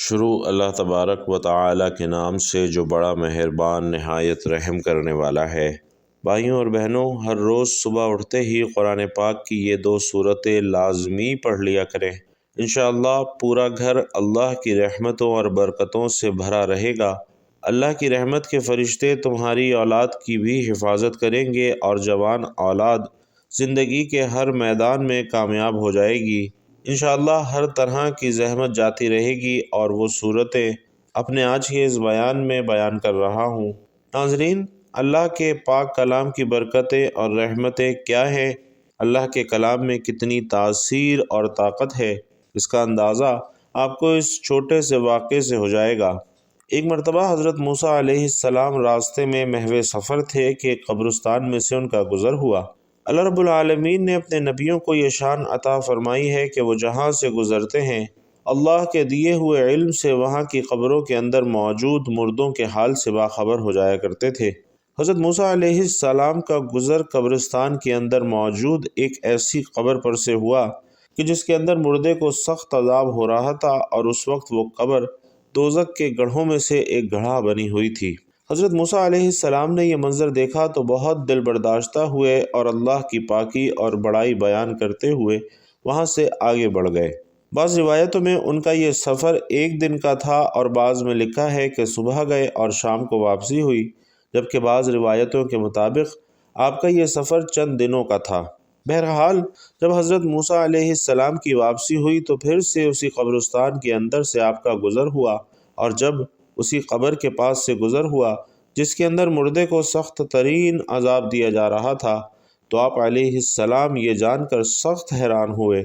شروع اللہ تبارک و تعالی کے نام سے جو بڑا مہربان نہایت رحم کرنے والا ہے۔ بھائیوں اور بہنوں، ہر روز صبح اٹھتے ہی قرآن پاک کی یہ 2 سورتیں لازمی پڑھ لیا کریں۔ انشاءاللہ پورا گھر اللہ کی رحمتوں اور برکتوں سے بھرا رہے گا۔ اللہ کی رحمت کے فرشتے تمہاری اولاد کی بھی حفاظت کریں گے اور جوان اولاد زندگی کے ہر میدان میں کامیاب ہو جائے گی۔ انشاءاللہ ہر طرح کی زحمت جاتی رہے گی اور وہ صورتیں اپنے آج کے اس بیان میں بیان کر رہا ہوں۔ ناظرین، اللہ کے پاک کلام کی برکتیں اور رحمتیں کیا ہیں؟ اللہ کے کلام میں کتنی تاثیر اور طاقت ہے، اس کا اندازہ آپ کو اس چھوٹے سے واقعے سے ہو جائے گا۔ ایک مرتبہ حضرت موسیٰ علیہ السلام راستے میں محو سفر تھے کہ ایک قبرستان میں سے ان کا گزر ہوا۔ اللہ رب العالمین نے اپنے نبیوں کو یہ شان عطا فرمائی ہے کہ وہ جہاں سے گزرتے ہیں اللہ کے دیے ہوئے علم سے وہاں کی قبروں کے اندر موجود مردوں کے حال سے باخبر ہو جایا کرتے تھے۔ حضرت موسیٰ علیہ السلام کا گزر قبرستان کے اندر موجود ایک ایسی قبر پر سے ہوا کہ جس کے اندر مردے کو سخت عذاب ہو رہا تھا، اور اس وقت وہ قبر دوزخ کے گڑھوں میں سے ایک گڑھا بنی ہوئی تھی۔ حضرت موسیٰ علیہ السلام نے یہ منظر دیکھا تو بہت دل برداشتہ ہوئے اور اللہ کی پاکی اور بڑائی بیان کرتے ہوئے وہاں سے آگے بڑھ گئے۔ بعض روایتوں میں ان کا یہ سفر 1 دن کا تھا اور بعض میں لکھا ہے کہ صبح گئے اور شام کو واپسی ہوئی، جبکہ بعض روایتوں کے مطابق آپ کا یہ سفر چند دنوں کا تھا۔ بہرحال جب حضرت موسیٰ علیہ السلام کی واپسی ہوئی تو پھر سے اسی قبرستان کے اندر سے آپ کا گزر ہوا، اور جب اسی قبر کے پاس سے گزر ہوا جس کے اندر مردے کو سخت ترین عذاب دیا جا رہا تھا، تو آپ علیہ السلام یہ جان کر سخت حیران ہوئے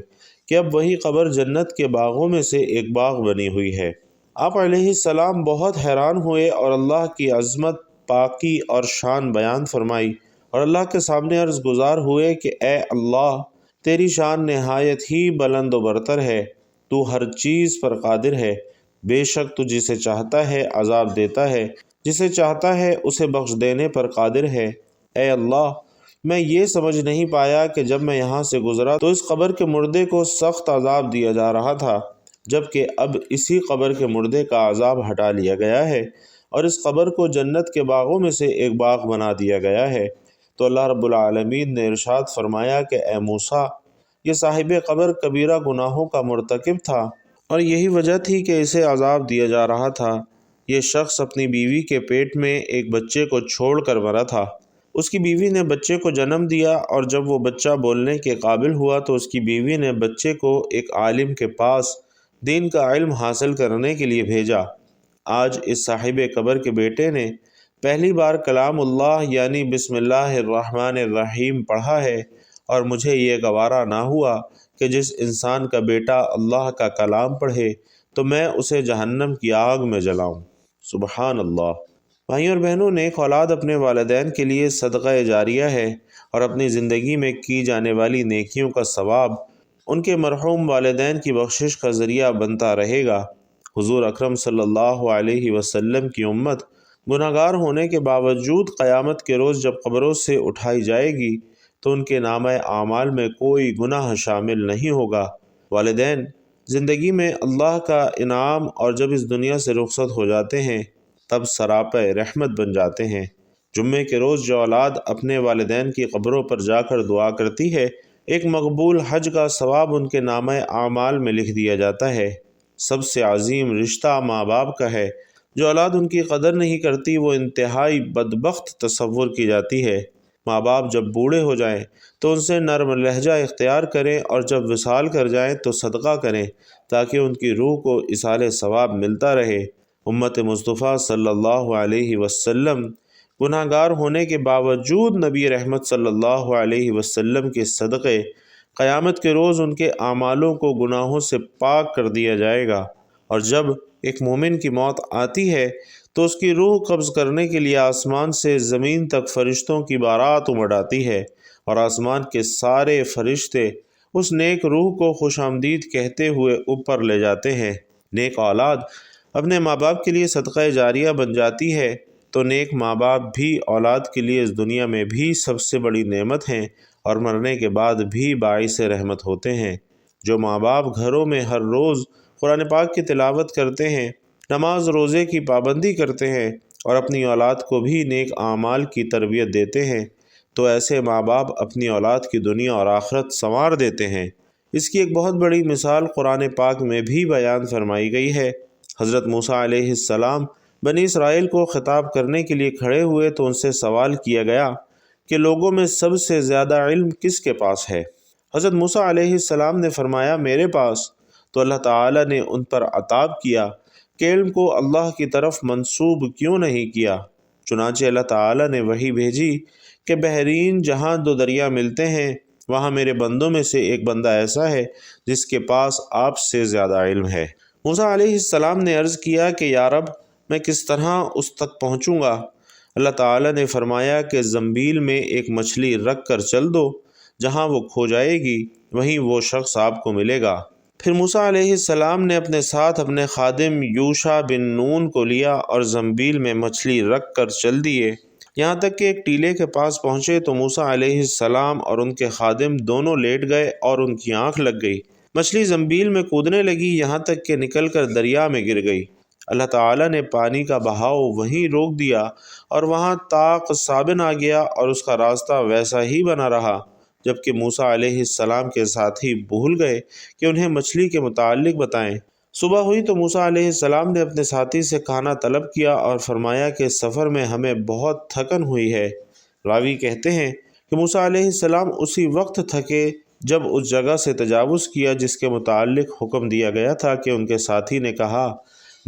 کہ اب وہی قبر جنت کے باغوں میں سے ایک باغ بنی ہوئی ہے۔ آپ علیہ السلام بہت حیران ہوئے اور اللہ کی عظمت، پاکی اور شان بیان فرمائی، اور اللہ کے سامنے عرض گزار ہوئے کہ اے اللہ، تیری شان نہایت ہی بلند و برتر ہے، تو ہر چیز پر قادر ہے، بے شک تو جسے چاہتا ہے عذاب دیتا ہے، جسے چاہتا ہے اسے بخش دینے پر قادر ہے۔ اے اللہ، میں یہ سمجھ نہیں پایا کہ جب میں یہاں سے گزرا تو اس قبر کے مردے کو سخت عذاب دیا جا رہا تھا، جبکہ اب اسی قبر کے مردے کا عذاب ہٹا لیا گیا ہے اور اس قبر کو جنت کے باغوں میں سے ایک باغ بنا دیا گیا ہے۔ تو اللہ رب العالمین نے ارشاد فرمایا کہ اے موسیٰ، یہ صاحب قبر کبیرہ گناہوں کا مرتکب تھا اور یہی وجہ تھی کہ اسے عذاب دیا جا رہا تھا۔ یہ شخص اپنی بیوی کے پیٹ میں ایک بچے کو چھوڑ کر مرا تھا۔ اس کی بیوی نے بچے کو جنم دیا، اور جب وہ بچہ بولنے کے قابل ہوا تو اس کی بیوی نے بچے کو ایک عالم کے پاس دین کا علم حاصل کرنے کے لیے بھیجا۔ آج اس صاحب قبر کے بیٹے نے پہلی بار کلام اللہ یعنی بسم اللہ الرحمن الرحیم پڑھا ہے، اور مجھے یہ گوارا نہ ہوا کہ جس انسان کا بیٹا اللہ کا کلام پڑھے تو میں اسے جہنم کی آگ میں جلاؤں۔ سبحان اللہ۔ بھائیوں اور بہنوں، نیک اولاد اپنے والدین کے لیے صدقہ جاریہ ہے، اور اپنی زندگی میں کی جانے والی نیکیوں کا ثواب ان کے مرحوم والدین کی بخشش کا ذریعہ بنتا رہے گا۔ حضور اکرم صلی اللہ علیہ وسلم کی امت گناہ گار ہونے کے باوجود قیامت کے روز جب قبروں سے اٹھائی جائے گی تو ان کے نامہ اعمال میں کوئی گناہ شامل نہیں ہوگا۔ والدین زندگی میں اللہ کا انعام، اور جب اس دنیا سے رخصت ہو جاتے ہیں تب سراپے رحمت بن جاتے ہیں۔ جمعے کے روز جو اولاد اپنے والدین کی قبروں پر جا کر دعا کرتی ہے، ایک مقبول حج کا ثواب ان کے نامہ اعمال میں لکھ دیا جاتا ہے۔ سب سے عظیم رشتہ ماں باپ کا ہے۔ جو اولاد ان کی قدر نہیں کرتی وہ انتہائی بدبخت تصور کی جاتی ہے۔ ماں باپ جب بوڑھے ہو جائیں تو ان سے نرم لہجہ اختیار کریں، اور جب وصال کر جائیں تو صدقہ کریں تاکہ ان کی روح کو ایصال ثواب ملتا رہے۔ امت مصطفیٰ صلی اللہ علیہ وسلم گناہ گار ہونے کے باوجود نبی رحمت صلی اللہ علیہ وسلم کے صدقے قیامت کے روز ان کے اعمالوں کو گناہوں سے پاک کر دیا جائے گا، اور جب ایک مومن کی موت آتی ہے تو اس کی روح قبض کرنے کے لیے آسمان سے زمین تک فرشتوں کی بارات امڑ آتی ہے، اور آسمان کے سارے فرشتے اس نیک روح کو خوش آمدید کہتے ہوئے اوپر لے جاتے ہیں۔ نیک اولاد اپنے ماں باپ کے لیے صدقہ جاریہ بن جاتی ہے، تو نیک ماں باپ بھی اولاد کے لیے اس دنیا میں بھی سب سے بڑی نعمت ہیں اور مرنے کے بعد بھی باعث رحمت ہوتے ہیں۔ جو ماں باپ گھروں میں ہر روز قرآن پاک کی تلاوت کرتے ہیں، نماز روزے کی پابندی کرتے ہیں اور اپنی اولاد کو بھی نیک اعمال کی تربیت دیتے ہیں تو ایسے ماں باپ اپنی اولاد کی دنیا اور آخرت سنوار دیتے ہیں۔ اس کی ایک بہت بڑی مثال قرآن پاک میں بھی بیان فرمائی گئی ہے۔ حضرت موسیٰ علیہ السلام بنی اسرائیل کو خطاب کرنے کے لیے کھڑے ہوئے تو ان سے سوال کیا گیا کہ لوگوں میں سب سے زیادہ علم کس کے پاس ہے؟ حضرت موسیٰ علیہ السلام نے فرمایا میرے پاس۔ تو اللہ تعالیٰ نے ان پر عتاب کیا کہ علم کو اللہ کی طرف منسوب کیوں نہیں کیا؟ چنانچہ اللہ تعالیٰ نے وحی بھیجی کہ بحرین جہاں دو دریا ملتے ہیں وہاں میرے بندوں میں سے ایک بندہ ایسا ہے جس کے پاس آپ سے زیادہ علم ہے۔ موسیٰ علیہ السلام نے عرض کیا کہ یا رب میں کس طرح اس تک پہنچوں گا؟ اللہ تعالیٰ نے فرمایا کہ زنبیل میں ایک مچھلی رکھ کر چل دو، جہاں وہ کھو جائے گی وہیں وہ شخص آپ کو ملے گا۔ پھر موسیٰ علیہ السلام نے اپنے ساتھ اپنے خادم یوشع بن نون کو لیا اور زنبیل میں مچھلی رکھ کر چل دیے، یہاں تک کہ ایک ٹیلے کے پاس پہنچے تو موسیٰ علیہ السلام اور ان کے خادم دونوں لیٹ گئے اور ان کی آنکھ لگ گئی۔ مچھلی زنبیل میں کودنے لگی یہاں تک کہ نکل کر دریا میں گر گئی۔ اللہ تعالیٰ نے پانی کا بہاؤ وہیں روک دیا اور وہاں طاق سابن آ گیا اور اس کا راستہ ویسا ہی بنا رہا، جبکہ موسیٰ علیہ السلام کے ساتھی بھول گئے کہ انہیں مچھلی کے متعلق بتائیں۔ صبح ہوئی تو موسیٰ علیہ السلام نے اپنے ساتھی سے کھانا طلب کیا اور فرمایا کہ سفر میں ہمیں بہت تھکن ہوئی ہے۔ راوی کہتے ہیں کہ موسیٰ علیہ السلام اسی وقت تھکے جب اس جگہ سے تجاوز کیا جس کے متعلق حکم دیا گیا تھا کہ ان کے ساتھی نے کہا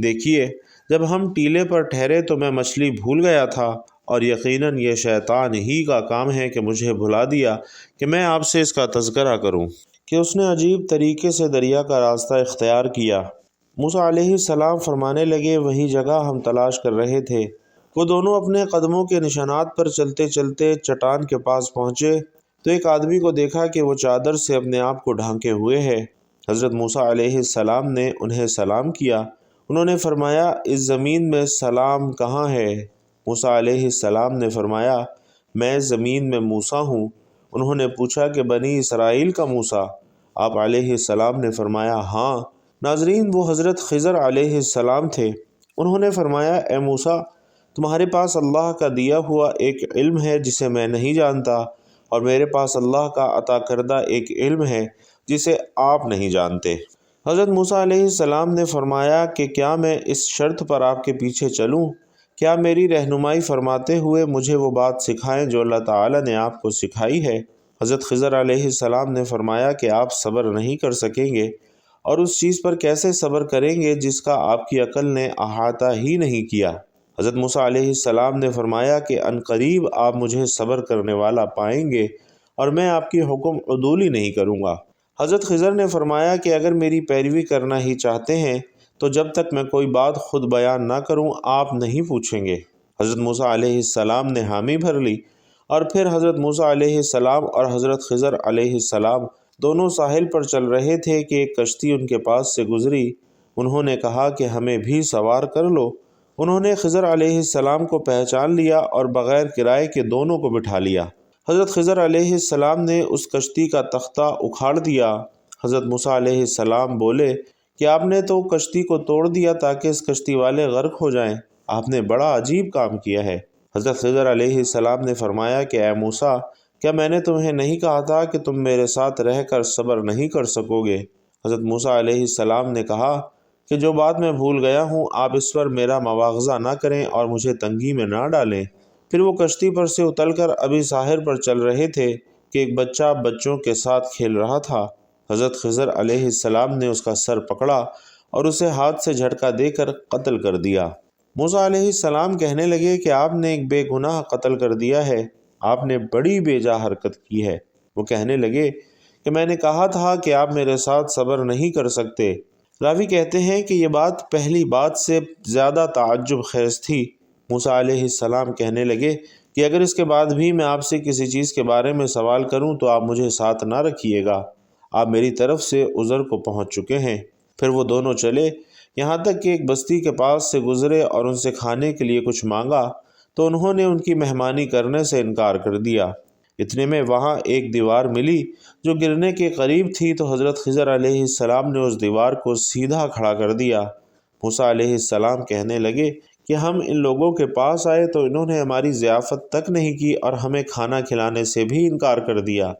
دیکھیے جب ہم ٹیلے پر ٹھہرے تو میں مچھلی بھول گیا تھا اور یقیناً یہ شیطان ہی کا کام ہے کہ مجھے بھلا دیا کہ میں آپ سے اس کا تذکرہ کروں کہ اس نے عجیب طریقے سے دریا کا راستہ اختیار کیا۔ موسیٰ علیہ السلام فرمانے لگے وہی جگہ ہم تلاش کر رہے تھے۔ وہ دونوں اپنے قدموں کے نشانات پر چلتے چلتے چٹان کے پاس پہنچے تو ایک آدمی کو دیکھا کہ وہ چادر سے اپنے آپ کو ڈھانکے ہوئے ہے۔ حضرت موسیٰ علیہ السلام نے انہیں سلام کیا۔ انہوں نے فرمایا اس زمین میں سلام کہاں ہے؟ موسیٰ علیہ السلام نے فرمایا میں زمین میں موسیٰ ہوں۔ انہوں نے پوچھا کہ بنی اسرائیل کا موسیٰ؟ آپ علیہ السلام نے فرمایا ہاں۔ ناظرین وہ حضرت خضر علیہ السلام تھے۔ انہوں نے فرمایا اے موسیٰ تمہارے پاس اللہ کا دیا ہوا ایک علم ہے جسے میں نہیں جانتا اور میرے پاس اللہ کا عطا کردہ ایک علم ہے جسے آپ نہیں جانتے۔ حضرت موسیٰ علیہ السلام نے فرمایا کہ کیا میں اس شرط پر آپ کے پیچھے چلوں؟ کیا میری رہنمائی فرماتے ہوئے مجھے وہ بات سکھائیں جو اللہ تعالیٰ نے آپ کو سکھائی ہے؟ حضرت خضر علیہ السلام نے فرمایا کہ آپ صبر نہیں کر سکیں گے اور اس چیز پر کیسے صبر کریں گے جس کا آپ کی عقل نے احاطہ ہی نہیں کیا؟ حضرت موسیٰ علیہ السلام نے فرمایا کہ عنقریب آپ مجھے صبر کرنے والا پائیں گے اور میں آپ کی حکم عدولی نہیں کروں گا۔ حضرت خضر نے فرمایا کہ اگر میری پیروی کرنا ہی چاہتے ہیں تو جب تک میں کوئی بات خود بیان نہ کروں آپ نہیں پوچھیں گے۔ حضرت موسیٰ علیہ السلام نے حامی بھر لی اور پھر حضرت موسیٰ علیہ السلام اور حضرت خضر علیہ السلام دونوں ساحل پر چل رہے تھے کہ ایک کشتی ان کے پاس سے گزری۔ انہوں نے کہا کہ ہمیں بھی سوار کر لو۔ انہوں نے خضر علیہ السلام کو پہچان لیا اور بغیر کرائے کے دونوں کو بٹھا لیا۔ حضرت خضر علیہ السلام نے اس کشتی کا تختہ اکھاڑ دیا۔ حضرت موسیٰ علیہ السلام بولے کہ آپ نے تو کشتی کو توڑ دیا تاکہ اس کشتی والے غرق ہو جائیں۔ آپ نے بڑا عجیب کام کیا ہے۔ حضرت خضر علیہ السلام نے فرمایا کہ اے موسیٰ کیا میں نے تمہیں نہیں کہا تھا کہ تم میرے ساتھ رہ کر صبر نہیں کر سکو گے؟ حضرت موسیٰ علیہ السلام نے کہا کہ جو بات میں بھول گیا ہوں آپ اس پر میرا مواخذہ نہ کریں اور مجھے تنگی میں نہ ڈالیں۔ پھر وہ کشتی پر سے اتر کر ابھی ساحل پر چل رہے تھے کہ ایک بچہ بچوں کے ساتھ کھیل رہا تھا۔ حضرت خضر علیہ السلام نے اس کا سر پکڑا اور اسے ہاتھ سے جھٹکا دے کر قتل کر دیا۔ موسیٰ علیہ السلام کہنے لگے کہ آپ نے ایک بے گناہ قتل کر دیا ہے، آپ نے بڑی بیجا حرکت کی ہے۔ وہ کہنے لگے کہ میں نے کہا تھا کہ آپ میرے ساتھ صبر نہیں کر سکتے۔ راوی کہتے ہیں کہ یہ بات پہلی بات سے زیادہ تعجب خیز تھی۔ موسیٰ علیہ السلام کہنے لگے کہ اگر اس کے بعد بھی میں آپ سے کسی چیز کے بارے میں سوال کروں تو آپ مجھے ساتھ نہ رکھیے گا، آپ میری طرف سے عذر کو پہنچ چکے ہیں۔ پھر وہ دونوں چلے یہاں تک کہ ایک بستی کے پاس سے گزرے اور ان سے کھانے کے لیے کچھ مانگا تو انہوں نے ان کی مہمانی کرنے سے انکار کر دیا۔ اتنے میں وہاں ایک دیوار ملی جو گرنے کے قریب تھی، تو حضرت خضر علیہ السلام نے اس دیوار کو سیدھا کھڑا کر دیا۔ موسیٰ علیہ السلام کہنے لگے کہ ہم ان لوگوں کے پاس آئے تو انہوں نے ہماری ضیافت تک نہیں کی اور ہمیں کھانا کھلانے سے بھی انکار کر دیا۔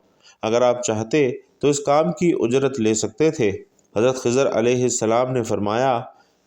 اگر آپ چاہتے تو اس کام کی اجرت لے سکتے تھے۔ حضرت خضر علیہ السلام نے فرمایا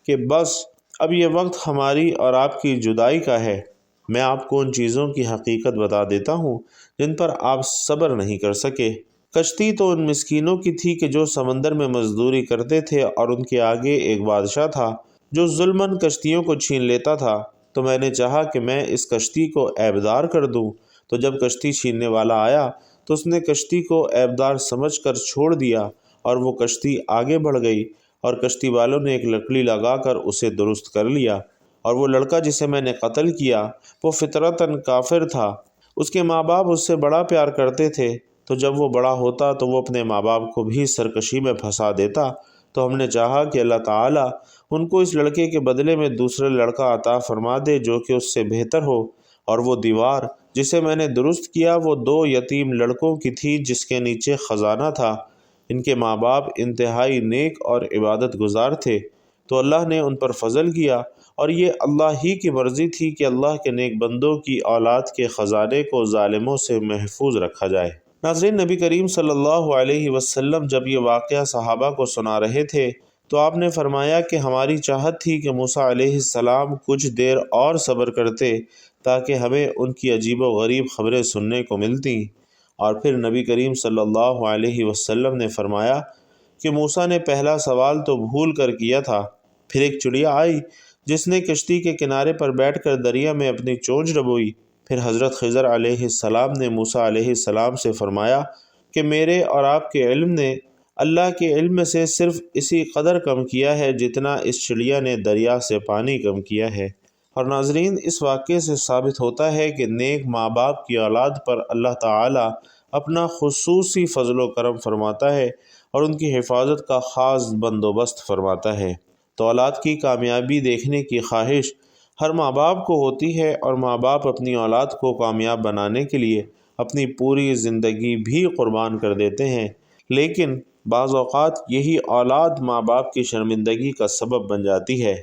کہ بس اب یہ وقت ہماری اور آپ کی جدائی کا ہے۔ میں آپ کو ان چیزوں کی حقیقت بتا دیتا ہوں جن پر آپ صبر نہیں کر سکے۔ کشتی تو ان مسکینوں کی تھی کہ جو سمندر میں مزدوری کرتے تھے، اور ان کے آگے ایک بادشاہ تھا جو ظلماً کشتیوں کو چھین لیتا تھا۔ تو میں نے چاہا کہ میں اس کشتی کو عیبدار کر دوں، تو جب کشتی چھیننے والا آیا تو اس نے کشتی کو عیبدار سمجھ کر چھوڑ دیا، اور وہ کشتی آگے بڑھ گئی، اور کشتی والوں نے ایک لکڑی لگا کر اسے درست کر لیا۔ اور وہ لڑکا جسے میں نے قتل کیا وہ فطرتاً کافر تھا۔ اس کے ماں باپ اس سے بڑا پیار کرتے تھے، تو جب وہ بڑا ہوتا تو وہ اپنے ماں باپ کو بھی سرکشی میں پھنسا دیتا۔ تو ہم نے چاہا کہ اللہ تعالیٰ ان کو اس لڑکے کے بدلے میں دوسرا لڑکا عطا فرما دے جو کہ اس سے بہتر ہو۔ اور وہ دیوار جسے میں نے درست کیا وہ 2 یتیم لڑکوں کی تھی جس کے نیچے خزانہ تھا۔ ان کے ماں باپ انتہائی نیک اور عبادت گزار تھے، تو اللہ نے ان پر فضل کیا، اور یہ اللہ ہی کی مرضی تھی کہ اللہ کے نیک بندوں کی اولاد کے خزانے کو ظالموں سے محفوظ رکھا جائے۔ ناظرین، نبی کریم صلی اللہ علیہ وسلم جب یہ واقعہ صحابہ کو سنا رہے تھے تو آپ نے فرمایا کہ ہماری چاہت تھی کہ موسیٰ علیہ السلام کچھ دیر اور صبر کرتے تاکہ ہمیں ان کی عجیب و غریب خبریں سننے کو ملتیں۔ اور پھر نبی کریم صلی اللہ علیہ وسلم نے فرمایا کہ موسیٰ نے پہلا سوال تو بھول کر کیا تھا۔ پھر ایک چڑیا آئی جس نے کشتی کے کنارے پر بیٹھ کر دریا میں اپنی چونچ ڈبوئی۔ پھر حضرت خضر علیہ السلام نے موسیٰ علیہ السلام سے فرمایا کہ میرے اور آپ کے علم نے اللہ کے علم سے صرف اسی قدر کم کیا ہے جتنا اس چڑیا نے دریا سے پانی کم کیا ہے۔ اور ناظرین، اس واقعے سے ثابت ہوتا ہے کہ نیک ماں باپ کی اولاد پر اللہ تعالیٰ اپنا خصوصی فضل و کرم فرماتا ہے اور ان کی حفاظت کا خاص بندوبست فرماتا ہے۔ تو اولاد کی کامیابی دیکھنے کی خواہش ہر ماں باپ کو ہوتی ہے، اور ماں باپ اپنی اولاد کو کامیاب بنانے کے لیے اپنی پوری زندگی بھی قربان کر دیتے ہیں، لیکن بعض اوقات یہی اولاد ماں باپ کی شرمندگی کا سبب بن جاتی ہے۔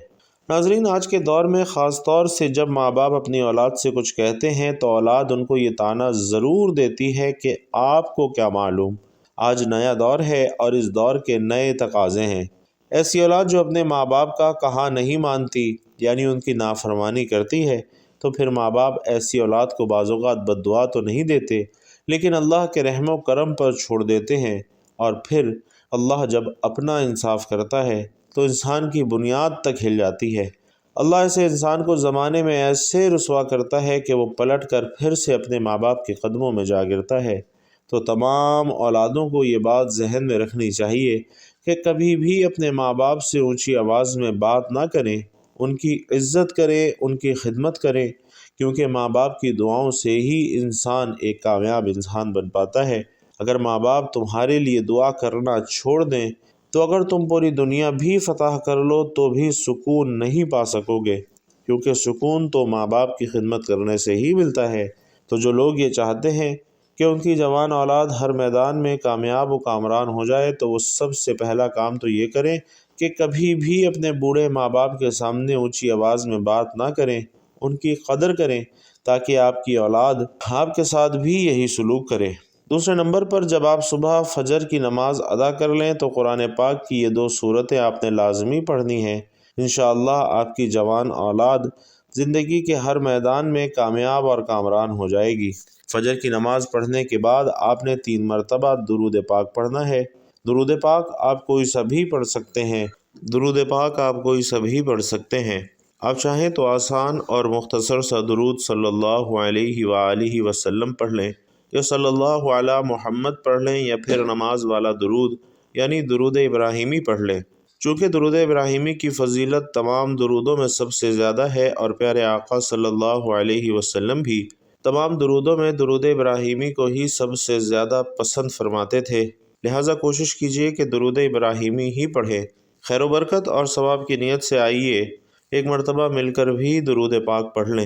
ناظرین، آج کے دور میں خاص طور سے جب ماں باپ اپنی اولاد سے کچھ کہتے ہیں تو اولاد ان کو یہ طعنہ ضرور دیتی ہے کہ آپ کو کیا معلوم، آج نیا دور ہے اور اس دور کے نئے تقاضے ہیں۔ ایسی اولاد جو اپنے ماں باپ کا کہا نہیں مانتی، یعنی ان کی نافرمانی کرتی ہے، تو پھر ماں باپ ایسی اولاد کو بعض اوقات بد دعا تو نہیں دیتے، لیکن اللہ کے رحم و کرم پر چھوڑ دیتے ہیں۔ اور پھر اللہ جب اپنا انصاف کرتا ہے تو انسان کی بنیاد تک ہل جاتی ہے۔ اللہ ایسے انسان کو زمانے میں ایسے رسوا کرتا ہے کہ وہ پلٹ کر پھر سے اپنے ماں باپ کے قدموں میں جا گرتا ہے۔ تو تمام اولادوں کو یہ بات ذہن میں رکھنی چاہیے کہ کبھی بھی اپنے ماں باپ سے اونچی آواز میں بات نہ کریں، ان کی عزت کریں، ان کی خدمت کریں، کیونکہ ماں باپ کی دعاؤں سے ہی انسان ایک کامیاب انسان بن پاتا ہے۔ اگر ماں باپ تمہارے لیے دعا کرنا چھوڑ دیں تو اگر تم پوری دنیا بھی فتح کر لو تو بھی سکون نہیں پا سکو گے، کیونکہ سکون تو ماں باپ کی خدمت کرنے سے ہی ملتا ہے۔ تو جو لوگ یہ چاہتے ہیں کہ ان کی جوان اولاد ہر میدان میں کامیاب و کامران ہو جائے تو وہ سب سے پہلا کام تو یہ کریں کہ کبھی بھی اپنے بوڑھے ماں باپ کے سامنے اونچی آواز میں بات نہ کریں، ان کی قدر کریں تاکہ آپ کی اولاد آپ کے ساتھ بھی یہی سلوک کرے۔ دوسرے نمبر پر جب آپ صبح فجر کی نماز ادا کر لیں تو قرآن پاک کی یہ 2 سورتیں آپ نے لازمی پڑھنی ہیں۔ انشاءاللہ آپ کی جوان اولاد زندگی کے ہر میدان میں کامیاب اور کامران ہو جائے گی۔ فجر کی نماز پڑھنے کے بعد آپ نے 3 مرتبہ درود پاک پڑھنا ہے۔ درود پاک آپ کوئی سا بھی پڑھ سکتے ہیں۔ درود پاک آپ کوئی سا بھی پڑھ سکتے ہیں۔ آپ چاہیں تو آسان اور مختصر سا درود صلی اللہ علیہ وآلہ وسلم پڑھ لیں، یا صلی اللہ علی محمد پڑھ لیں، یا پھر نماز والا درود یعنی درود ابراہیمی پڑھ لیں۔ چونکہ درود ابراہیمی کی فضیلت تمام درودوں میں سب سے زیادہ ہے، اور پیارے آقا صلی اللہ علیہ وسلم بھی تمام درودوں میں درود ابراہیمی کو ہی سب سے زیادہ پسند فرماتے تھے، لہٰذا کوشش کیجیے کہ درود ابراہیمی ہی پڑھیں۔ خیر و برکت اور ثواب کی نیت سے آئیے ایک مرتبہ مل کر بھی درود پاک پڑھ لیں۔